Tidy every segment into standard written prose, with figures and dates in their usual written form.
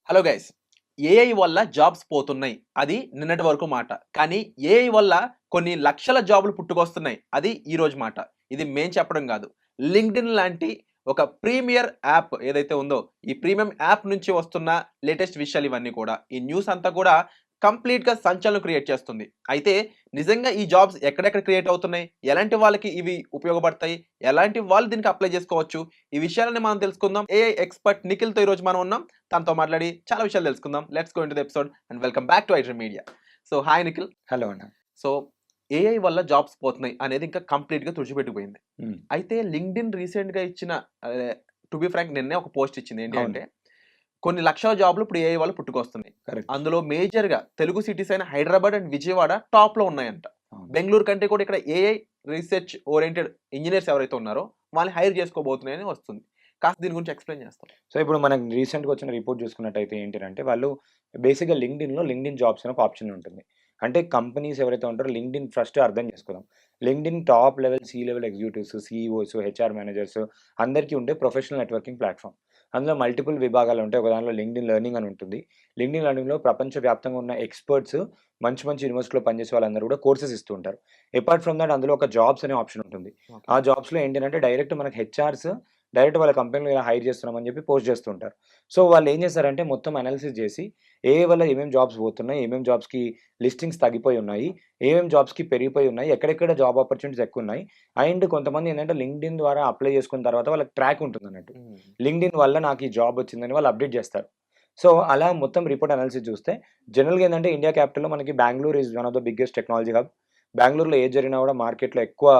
Hello guys. AI వల్ల jobs పోతున్నాయి. అది నిన్నటి వరకు మాట. కానీ ఏఐ వల్ల కొన్ని లక్షల జాబ్‌లు పుట్టుకొస్తున్నాయి. అది ఈరోజు మాట. ఇది మేము చెప్పడం గాదు. లింక్డ్ఇన్ లాంటి ఒక ప్రీమియర్ యాప్ ఏదైతే ఉందో, ఈ ప్రీమియం యాప్ నుంచి వస్తున్న లేటెస్ట్ విషయాలు ఇవన్నీ కూడా. ఈ న్యూస్ అంతా కూడా కంప్లీట్‌గా సంచలనం క్రియేట్ చేస్తుంది. అయితే నిజంగా ఈ జాబ్స్ ఎక్కడెక్కడ క్రియేట్ అవుతున్నాయి? ఎలాంటి వాళ్ళకి ఇవి ఉపయోగపడతాయి? ఎలాంటి వాళ్ళు దీనికి అప్లై చేసుకోవచ్చు? ఈ విషయాలన్నీ మనం తెలుసుకుందాం. ఏఐ ఎక్స్‌పర్ట్ నిఖిల్‌తో ఈరోజు మనం ఉన్నాం. తనతో మాట్లాడి చాలా విషయాలు తెలుసుకుందాం. Let's go into the episode and welcome back to iDream media. So hi Nikhil. Hello అన్న. సో ఏఐ వల్ల జాబ్స్ పోతున్నాయి అనేది ఇంకా కంప్లీట్‌గా తుడిచిపెట్టుకుపోయింది. హ్మ్. అయితే లింక్డ్ఇన్ రీసెంట్‌గా ఇచ్చిన టు బి ఫ్రాంక్ నిన్నే ఒక పోస్ట్ ఇచ్చింది. ఏంటి అవును. అంటే కొన్ని లక్షల జాబ్‌లు ఇప్పుడు ఏఐ వల్ల పుట్టుకొస్తున్నాయి. కరెక్ట్. అందులో మేజర్‌గా తెలుగు సిటీస్ అయిన హైదరాబాద్ అండ్ విజయవాడ టాప్‌లో ఉన్నాయంట. అవును. బెంగుళూరు కంటే కూడా ఇక్కడ ఏఐ రీసెర్చ్ ఓరియెంటెడ్ ఇంజినీర్స్ ఎవరైతే ఉన్నారో వాళ్ళని హైర్ చేసుకోబోతున్నాయని వస్తుంది. కాస్త దీని గురించి ఎక్స్‌ప్లెయిన్ చేస్తావా? సో, ఇప్పుడు మనకు రీసెంట్‌గా వచ్చిన రిపోర్ట్ చూసుకున్నట్టయితే ఏంటినంటే, వాళ్ళు బేసిక్‌గా లింక్డ్ఇన్ జాబ్స్ అని ఒక ఆప్షన్ ఉంటుంది. అంటే కంపెనీస్ ఎవరైతే ఉంటారో లింక్డ్ఇన్ ఫస్ట్ అర్థం చేసుకుందాం. LinkedIn top level, C level executives, CEOs, HR managers అందరికీ ఉండే ప్రొఫెషనల్ నెట్వర్కింగ్ ప్లాట్‌ఫామ్. అందులో మల్టిపుల్ విభాగాలు ఉంటాయి. ఒక దాంట్లో లింక్డ్ఇన్ లెర్నింగ్ అని ఉంటుంది. లింక్డ్ఇన్ లెర్నింగ్‌లో ప్రపంచవ్యాప్తంగా ఉన్న ఎక్స్‌పర్ట్స్ మంచి మంచి యూనివర్సిటీలో పనిచేసే వాళ్ళందరూ కూడా కోర్సెస్ ఇస్తూ ఉంటారు. అపార్ట్ ఫ్రమ్ థట్ అందులో ఒక జాబ్స్ అనే ఆప్షన్ ఉంటుంది. ఓకే. ఆ జాబ్స్‌లో ఏంటంటే డైరెక్ట్ మనకు హెచ్ఆర్స్ డైరెక్ట్ వాళ్ళ కంపెనీలో ఇలా హైర్ చేస్తున్నామని చెప్పి పోస్ట్ చేస్తూ ఉంటారు. సో, వాళ్ళు ఏం చేస్తారంటే మొత్తం అనాలిసిస్ చేసి వల్ల ఏమేం జాబ్స్ పోతున్నాయి, ఏమేం జాబ్స్‌కి లిస్టింగ్స్ తగ్గిపోయి ఉన్నాయి, ఏమేం జాబ్స్‌కి పెరిగిపోయి ఉన్నాయి, ఎక్కడెక్కడ జాబ్ ఆపర్చునిటీస్ ఎక్కువున్నాయి. అండ్ కొంతమంది ఏంటంటే లింక్డ్ఇన్ ద్వారా అప్లై చేసుకున్న తర్వాత వాళ్ళకి ట్రాక్ ఉంటుందన్నట్టు. హ్మ్. లింక్డ్ఇన్ వల్ల నాకు ఈ జాబ్ వచ్చిందని వాళ్ళు అప్డేట్ చేస్తారు. సో, అలా మొత్తం రిపోర్ట్ అనాలిసిస్ చూస్తే జనరల్‌గా ఏందంటే ఇండియా క్యాపిటల్‌లో మనకి Bengaluru is one of the biggest technology hub. బెంగుళూరులో ఏది జరిగినా కూడా మార్కెట్‌లో ఎక్కువ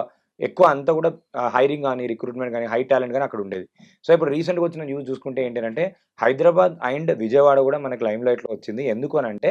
ఎక్కువ అంతా కూడా హైరింగ్ గాని, రిక్రూట్‌మెంట్ గాని, హై టాలెంట్ గాని అక్కడ ఉండేది. సో, ఇప్పుడు రీసెంట్‌గా వచ్చిన న్యూస్ చూసుకుంటే ఏంటనంటే హైదరాబాద్ అండ్ విజయవాడ కూడా మనకి లైమ్ లైట్‌లో వచ్చింది. ఎందుకు అనంటే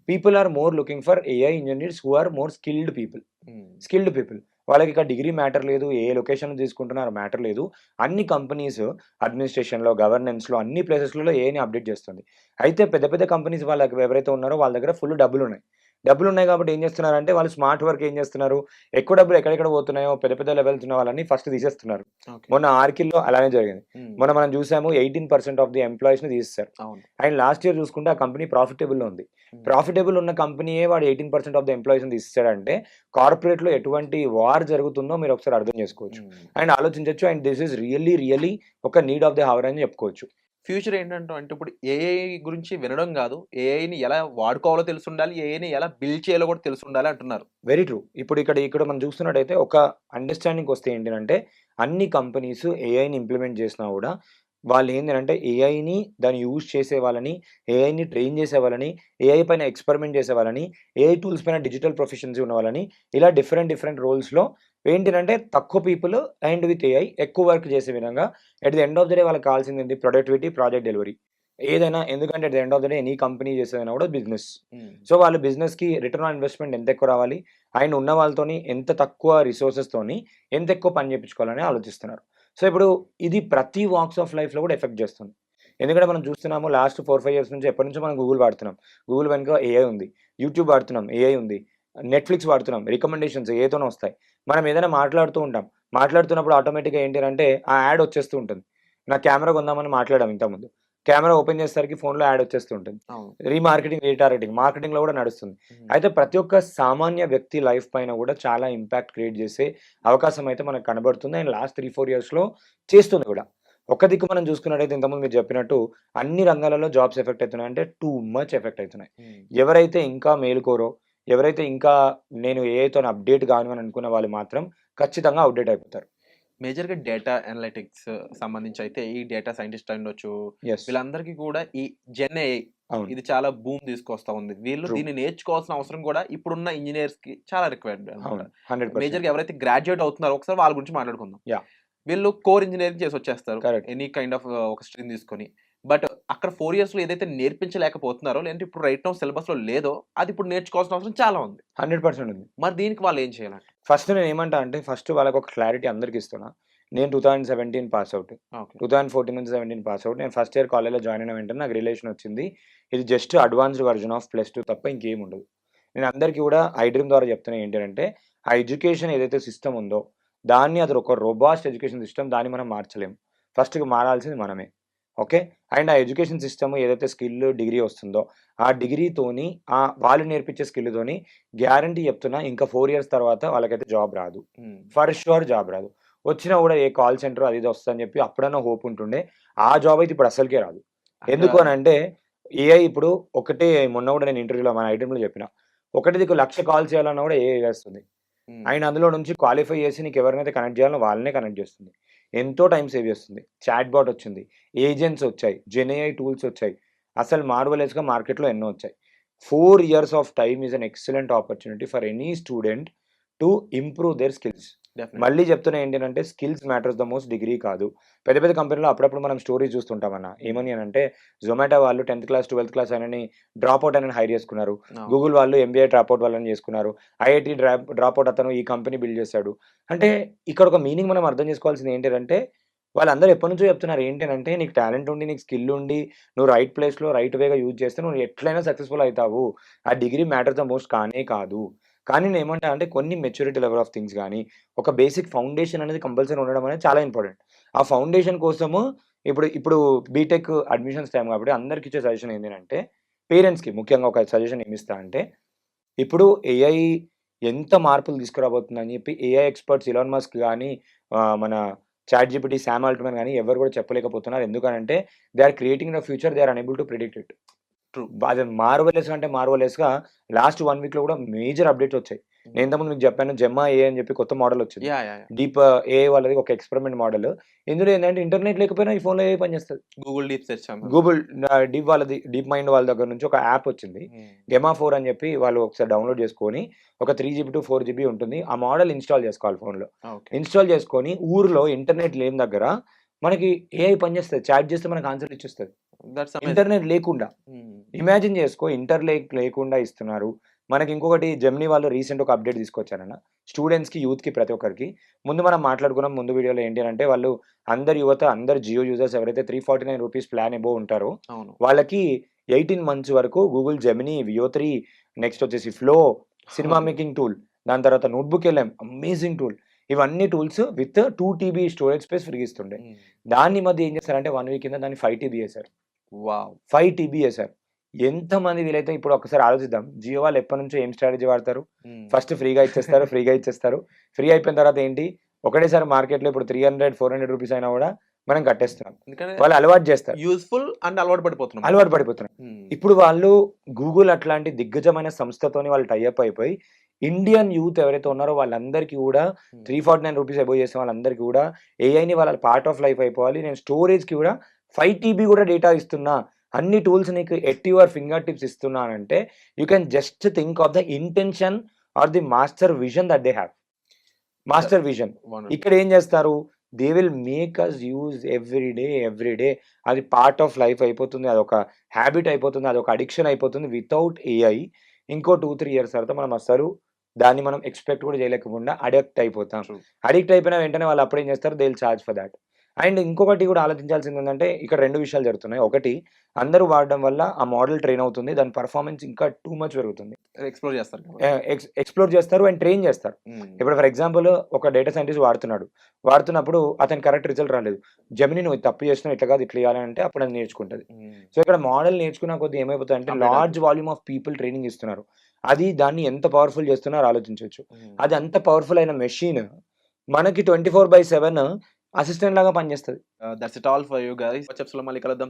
people are more looking for AI engineers who are more hmm. Skilled people. వాళ్ళకి ఇక్కడ డిగ్రీ మ్యాటర్ లేదు. ఏ లొకేషన్ తీసుకుంటున్నారో మ్యాటర్ లేదు. అన్ని కంపెనీస్ అడ్మినిస్ట్రేషన్‌లో, గవర్నెన్స్‌లో అన్ని ప్లేసెస్‌లలో ఏఐని అప్డేట్ చేస్తుంది. అయితే పెద్ద పెద్ద కంపెనీస్ వాళ్ళకి ఎవరైతే ఉన్నారో వాళ్ళ దగ్గర ఫుల్ డబ్బులున్నాయి. డబ్బులున్నాయి కాబట్టి ఏం చేస్తున్నారంటే వాళ్ళు స్మార్ట్ వర్క్ ఏం చేస్తున్నారు, ఎక్కువ డబ్బులు ఎక్కడెక్కడ పోతున్నాయో పెద్ద పెద్ద లెవెల్స్ ఉన్న వాళ్ళని ఫస్ట్ తీసేస్తున్నారు. ఓకే. మొన్న ఆర్కిల్‌లో అలానే జరిగింది. హ్మ్. మొన్న మనం చూసాము 18% ఆఫ్ ది ఎంప్లాయీస్‌ని తీసేసారు. అవును. అండ్ లాస్ట్ ఇయర్ చూసుకుంటే ఆ కంపెనీ ప్రాఫిటబుల్‌లో ఉంది. హ్మ్. ప్రాఫిటబుల్ ఉన్న కంపెనీయే వాడు 18% ఆఫ్ ది ఎంప్లాయీస్‌ని తీసేసాడంటే కార్పొరేట్‌లో ఎటువంటి వార్ జరుగుతుందో మీరొకసారి అర్థం చేసుకోవచ్చు. హ్మ్. అండ్ ఆలోచించొచ్చు. అండ్ దిస్ ఈస్ రియల్లీ ఒక నీడ్ ఆఫ్ ది హవర్ అని చెప్పుకోవచ్చు. ఫ్యూచర్ ఏంటంటావు? అంటే ఇప్పుడు ఏఐ గురించి వినడం గాదు. ఏఐని ఎలా వాడుకోవాలో తెలిసుండాలి. ఏఐని ఎలా బిల్డ్ చేయాలో కూడా తెలిసుండాలి అంటున్నారు. Very true. ఇక్కడ మనం చూస్తున్నట్టయితే ఒక అండర్‌స్టాండింగ్‌కొస్తే ఏంటినంటే, అన్ని కంపెనీస్ ఏఐని ఇంప్లిమెంట్ చేసినా గూడా, వాళ్ళేందనంటే ఏఐని దాన్ని యూజ్ చేసే వాళ్ళని, ఏఐని ట్రైన్ చేసే వాళ్ళని, ఏఐ పైన ఎక్స్‌పెరిమెంట్ చేసే వాళ్ళని, ఏఐ టూల్స్ పైన డిజిటల్ ప్రొఫిషియన్సీ ఉన్న వాళ్ళని, ఇలా డిఫరెంట్ రోల్స్‌లో ఏంటినంటే తక్కువ పీపుల్ అండ్ విత్ ఏఐ ఎక్కువ వర్క్ చేసే విధంగా at the end of the day వాళ్ళకి కావాల్సిందేంటి ప్రొడక్టివిటీ, ప్రాజెక్ట్ డెలివరీ. ఏదైనా ఎందుకంటే at the end of the day any company చేసేదైనా కూడా బిజినెస్. హ్మ్. సో, వాళ్ళు బిజినెస్‌కి రిటర్న్ ఆన్ ఇన్వెస్ట్‌మెంట్ ఎంత ఎక్కువ రావాలి, అండ్ ఉన్న వాళ్ళతోని ఎంత తక్కువ రిసోర్సెస్‌తోని ఎంత ఎక్కువ పని చేపించుకోవాలని ఆలోచిస్తున్నారు. సో, ఇప్పుడు ఇది ప్రతి వాక్స్ ఆఫ్ లైఫ్‌లో కూడా ఎఫెక్ట్ చేస్తుంది. ఎందుకంటే మనం చూస్తున్నాము లాస్ట్ 4, 5 ఇయర్స్ నుంచి ఎప్పటినుంచో మనం గూగుల్ వాడుతున్నాం. గూగుల్ వెనుక ఏఐ ఉంది. యూట్యూబ్ వాడుతున్నాం. ఏఐ ఉంది. నెట్‌ఫ్లిక్స్ వాడుతున్నాం. రికమెండేషన్స్ ఏఐతోనే వస్తాయి. మనం ఏదైనా మాట్లాడుతూ ఉంటాం. మాట్లాడుతున్నప్పుడు ఆటోమేటిక్‌గా ఏంటి అనంటే ఆ యాడ్ వచ్చేస్తూ ఉంటుంది. నాకు కెమెరా కొందామని మాట్లాడాం ఇంతకుముందు. కెమెరా ఓపెన్ చేసేసరికి ఫోన్‌లో యాడ్ వచ్చేస్తూ ఉంటుంది. అవును. మార్కెటింగ్‌లో కూడా నడుస్తుంది. హ్మ్. అయితే ప్రతి ఒక్క సామాన్య వ్యక్తి లైఫ్ పైన కూడా చాలా ఇంపాక్ట్ క్రియేట్ చేసే అవకాశం అయితే మనకు కనబడుతుంది. అండ్ లాస్ట్ 3, 4 ఇయర్స్‌లో చేస్తుంది కూడా. ఒక్క దిక్కు మనం చూసుకున్నట్టయితే ఇంతకుముందు మీరు చెప్పినట్టు అన్ని రంగాలలో జాబ్స్ ఎఫెక్ట్ అవుతున్నాయి. అంటే టూ మచ్ ఎఫెక్ట్ అవుతున్నాయి. హ్మ్. ఎవరైతే ఇంకా మేలుకోరో, ఎవరైతే ఇంకా నేను ఏఐతోని అప్డేట్ గాను అని అనుకున్న వాళ్ళు మాత్రం ఖచ్చితంగా అప్డేట్ అయిపోతారు. మేజర్‌గా డేటా అనలిటిక్స్ సంబంధించి అయితే ఈ డేటా సైంటిస్ట్ అయ్యుండొచ్చు. యెస్. వీళ్ళందరికీ కూడా ఈ జెన్ ఏఐ అవును. ఇది చాలా బూమ్ తీసుకొస్తా ఉంది. వీళ్ళు ట్రూ. దీన్ని నేర్చుకోవాల్సిన అవసరం కూడా ఇప్పుడున్న ఇంజినీర్స్‌కి చాలా రిక్వైర్డ్ అన్నమాట. అవును. 100% మేజర్‌గా ఎవరైతే గ్రాడ్యుయేట్ అవుతున్నారో ఒకసారి వాళ్ళ గురించి మాట్లాడుకుందాం. యాహ్! వీళ్ళు కోర్ ఇంజినీరింగ్ చేసొచ్చేస్తారు. కరెక్ట్. ఎనీ కైండ్ ఆఫ్ ఒక స్ట్రీమ్ తీసుకొని. బట్ అక్కడ 4 ఇయర్స్‌లో ఏదైతే నేర్పించలేకపోతున్నారో, లేదంటే ఇప్పుడు రైట్ నౌ సిలబస్‌లో లేదో, అది ఇప్పుడు నేర్చుకోవాల్సిన అవసరం చాలా ఉంది. 100% ఉంది. మరి దీనికి వాళ్ళు ఏం చేయాలంట? ఫస్ట్ నేనేమంటా అంటే, ఫస్ట్ వాళ్ళకొక క్లారిటీ అందరికిస్తున్నా. నేను 2017 pass out. Okay. 2014-17 pass out. నేను ఫస్ట్ ఇయర్ కాలేజ్‌లో జాయిన్ అయిన వెంటనే నాకు రిలేషనొచ్చింది. ఇది జస్ట్ అడ్వాన్స్డ్ వెర్షన్ ఆఫ్ +2 తప్ప ఇంకేముండదు. నేను అందరికీ గూడా ఐడ్రీమ్ ద్వారా చెప్తున్నా ఏంటి అనంటే, ఆ ఎడ్యుకేషన్ ఏదైతే సిస్టమ్ ఉందో, దాన్ని అది ఒక రోబాస్ట్ ఎడ్యుకేషన్ సిస్టమ్, దాన్ని మనం మార్చలేము. ఫస్ట్‌కి మారాల్సింది మనమే. ఓకే. అండ్ ఆ ఎడ్యుకేషన్ సిస్టమ్ ఏదైతే స్కిల్, డిగ్రీ వస్తుందో, ఆ డిగ్రీతోని వాళ్ళు నేర్పించే స్కిల్‌తోని గ్యారంటీ చెప్తున్నా ఇంకా 4 ఇయర్స్ తర్వాత వాళ్ళకైతే జాబ్ రాదు. హ్మ్. ఫర్ ష్యూర్ జాబ్ రాదు. వచ్చినా కూడా ఏ కాల్ సెంటర్ అది ఇది వస్తదని చెప్పి అప్పుడన్నా హోప్ ఉంటుండే. ఆ జాబ్ అయితే ఇప్పుడు అస్సలకే రాదు. ఎందుకు అక్కడ అనంటే ఏఐ ఇప్పుడు ఒకటే, మొన్న కూడా నేను ఇంటర్వ్యూలో మన ఐటెమ్‌లో చెప్పిన. ఒకటి దిక్కు 1,00,000 కాల్ చేయాలన్నా కూడా ఏఐ చేస్తుంది. హ్మ్. అండ్ అందులో నుంచి క్వాలిఫై చేసి నీకెవరినైతే కనెక్ట్ చేయాలో వాళ్ళనే కనెక్ట్ చేస్తుంది. ఎంతో టైమ్ సేవ్ చేస్తుంది. చాట్ బాట్ వచ్చింది. ఏజెంట్స్ వచ్చాయి. జెన్‌ఏఐ టూల్స్ వచ్చాయి. అసలు మార్వెలస్‌గా మార్కెట్‌లో ఎన్నో వచ్చాయి. 4 years of time is an excellent opportunity for any student to improve their skills. Definitely. మళ్ళీ చెప్తున్నా ఏంటనంటే skills matters the most, degree కాదు. పెద్ద పెద్ద కంపెనీలో అప్పుడప్పుడు మనం స్టోరీస్ చూస్తుంటామన్న. ఏమని అనంటే జొమాటో వాళ్ళు 10థ్ క్లాస్, 12థ్ క్లాస్ అయినని డ్రాప్ అవుట్ అయినని హైర్ చేసుకున్నారు. అవును. గూగుల్ వాళ్ళు ఎంబీఏ డ్రాప్ అవుట్ వాళ్ళని చేసుకున్నారు. ఐఐటీ డ్రాప్ అవుట్ అతను ఈ కంపెనీ బిల్డ్ చేశాడు. అంటే ఇక్కడ ఒక మీనింగ్ మనం అర్థం చేసుకోవాల్సింది ఏంటిదంటే వాళ్ళందరూ ఎప్పటినుంచో చెప్తున్నారు ఏంటనంటే నీకు టాలెంట్ ఉండి, నీకు స్కిల్ ఉండి, నువ్వు రైట్ ప్లేస్‌లో రైట్ వేగా యూజ్ చేస్తే నువ్వు ఎట్లైనా సక్సెస్‌ఫుల్ అయితావు. ఆ డిగ్రీ మ్యాటర్ ద మోస్ట్ కానే కాదు. కానీ నేనేమంటా అంటే కొన్ని మెచ్యూరిటీ లెవెల్ ఆఫ్ థింగ్స్ గాని, ఒక బేసిక్ ఫౌండేషన్ అనేది కంపల్సరీ ఉండడం అనేది చాలా ఇంపార్టెంట్. ఆ ఫౌండేషన్ కోసము ఇప్పుడు బీటెక్ అడ్మిషన్స్ టైమ్ కాబట్టి అందరికిచ్చే సజెషన్ ఏంటినంటే, పేరెంట్స్‌కి ముఖ్యంగా ఒక సజెషన్ ఏమిస్తా అంటే, ఇప్పుడు ఏఐ ఎంత మార్పులు తీసుకురాబోతుందని చెప్పి ఏఐ ఎక్స్‌పర్ట్స్ ఎలాన్ మస్క్ గాని, మన చాట్‌జీపీటీ, సామ్ ఆల్ట్‌మన్ గాని ఎవరు కూడా చెప్పలేకపోతున్నారు. ఎందుకనంటే they are creating the future, they are unable to predict it. True. అది మార్వెలస్ అంటే మార్వెలస్‌గా లాస్ట్ 1 వీక్‌లో కూడా మేజర్ అప్‌డేట్స్ వచ్చాయి. నేను ఇంతకుముందు మీకు చెప్పాను జెమ్మా ఏఐ అని చెప్పి కొత్త మోడల్ వచ్చింది. Yeah! Yeah! Yeah! Deep AI వాళ్ళది ఒక ఎక్స్‌పెరిమెంట్ మోడల్. ఇందులో ఏందంటే ఇంటర్నెట్ లేకపోయినా ఈ ఫోన్‌లో ఏఐ పనిచేస్తది. గూగుల్ డీప్ సెర్చ్ అన్నారు. గూగుల్ డీప్ మైండ్ వాళ్ళ దగ్గర నుంచి ఒక యాప్ వచ్చింది. హ్మ్. గెమా 4 అని చెప్పి వాళ్ళు ఒకసారి డౌన్‌లోడ్ చేసుకొని ఒక 3 జీబీ టు 4 జీబీ ఉంటుంది. ఆ మోడల్ ఇన్‌స్టాల్ చేసుకోవాలి ఫోన్‌లో. ఓకే. ఇన్‌స్టాల్ చేసుకొని ఊర్లో ఇంటర్నెట్ లేని దగ్గర మనకి ఏఐ పనిచేస్తది. చాట్ చేస్తే మనకు ఆన్సర్‌లు ఇచ్చేస్తది. That's amazing. ఇంటర్నెట్ లేకుండా. హ్మ్. ఇమాజిన్ చేసుకో లేకుండా ఇస్తున్నారు. మనకి ఇంకొకటి జెమినీ వాళ్ళు రీసెంట్ ఒక అప్‌డేట్ తీసుకొచ్చారన్న. స్టూడెంట్స్‌కి, యూత్‌కి ప్రతి ఒక్కరికి. ముందు మనం మాట్లాడుకున్నాం ముందు వీడియోలో ఏంటి అనంటే వాళ్ళు అందరు యువత, అందరు జియో యూజర్స్ ఎవరైతే ₹349 ప్లాన్ అబోవ్ ఉంటారో అవును. వాళ్ళకి 18 మంత్స్ వరకు గూగుల్ జెమినీ, వియో 3 నెక్స్ట్ వచ్చేసి ఫ్లో, సినిమా మేకింగ్ టూల్, దాని తర్వాత నోట్‌బుక్ ఎల్ఎం అమేజింగ్ టూల్. ఇవన్నీ tools with 2 TB storage space ఫ్రీగా ఇస్తుండే. హ్మ్. దాన్ని ఈ మధ్య ఏం చేశారంటే 1 వీక్ కింద దాన్ని 5 టీబీ చేశారు. వావ్! 5 టీబీ చేశారు. ఎంతమంది వీలైతే ఇప్పుడు ఒక్కసారి ఆలోచిద్దాం. జియో వాళ్ళు ఎప్పటినుంచో ఏం స్ట్రాటజీ వాడతారు? హ్మ్. ఫస్ట్ ఫ్రీగా ఇచ్చేస్తారు. ఫ్రీగా ఇచ్చేస్తారు. ఫ్రీ అయిపోయిన తర్వాత ఏంటి? ఒకటేసారి మార్కెట్‌లో ఇప్పుడు 300, ₹400 అయినా కూడా మనం కట్టేస్తున్నాం. ఎందుకంటే వాళ్ళు అలవాటు చేస్తారు. యూజ్‌ఫుల్ అండ్ అలవాటు పడిపోతున్నాం. అలవాటు పడిపోతున్నారు. హ్మ్. ఇప్పుడు వాళ్ళు గూగుల్ అట్లాంటి దిగ్గజమైన సంస్థతోని వాళ్ళు టై అప్ అయిపోయి ఇండియన్ యూత్ ఎవరైతే ఉన్నారో వాళ్ళందరికీ కూడా హ్మ్. ₹349 అబోవ్ చేసిన వాళ్ళందరికీ కూడా ఏఐని వాళ్ళ పార్ట్ ఆఫ్ లైఫ్ అయిపోవాలి. నేను స్టోరేజ్‌కి కూడా 5 టీబీ కూడా డేటా ఇస్తున్నా. అన్ని టూల్స్ నీకు ఎట్ యువర్ ఫింగర్ టిప్స్ ఇస్తున్నానంటే you can just think of the intention or the master vision that they have. Master vision. Wonderful. ఇక్కడ ఏం చేస్తారు? They will make us use every day. అది part of life అయిపోతుంది. అదొక habit అయిపోతుంది. అదొక addiction అయిపోతుంది. వితౌట్ ఏఐ ఇంకో 2, 3 ఇయర్స్ తర్వాత మనం అస్సలు దాన్ని మనం ఎక్స్‌పెక్ట్ కూడా చేయలేకుండా అడిక్ట్ అయిపోతాం. ట్రూ. అడిక్ట్ అయిపోయిన వెంటనే వాళ్ళు అప్పుడేం చేస్తారు? They will charge for thought. And ఇంకొకటి కూడా ఆలోచించాల్సింది ఏందంటే ఇక్కడ 2 విషయాలు జరుగుతున్నాయి. ఒకటి అందరూ వాడడం వల్ల ఆ మోడల్ ట్రైన్ అవుతుంది. దాని పెర్ఫార్మన్స్ ఇంకా టూ మచ్ పెరుగుతుంది. ఎక్స్‌ప్లోర్ చేస్తారు కాబట్టి. ఎక్స్‌ప్లోర్ చేస్తారు అండ్ ట్రైన్ చేస్తారు. హ్మ్. ఇప్పుడు ఫర్ ఎగ్జాంపుల్ ఒక డేటా సైంటిస్ట్ వాడుతున్నాడు. వాడుతున్నప్పుడు అతనికి కరెక్ట్ రిజల్ట్ రాలేదు. జెమినీ నువ్వు ఇది తప్పు చేసినావు ఇట్లా కాదు ఇట్లా చేయాలి అంటే అప్పుడు అది నేర్చుకుంటది. హ్మ్. సో ఇక్కడ మోడల్ నేర్చుకున్న కొద్దీ ఏమైపోతుందంటే అప్‌డేట్ లార్జ్ అవుతుంది. వాల్యూమ్ ఆఫ్ పీపుల్ ట్రైనింగ్ ఇస్తున్నారు. అది దాన్ని ఎంత పవర్‌ఫుల్ చేస్తున్నారో ఆలోచించొచ్చు. హ్మ్. అది అంత పవర్‌ఫుల్ అయిన మెషిన్ మనకి 24/7 అసిస్టెంట్ లాగా పనిచేస్తది. That's it all for you guys. వచ్చే ఎపిసోడ్‌లో మళ్ళీ కలుద్దాం.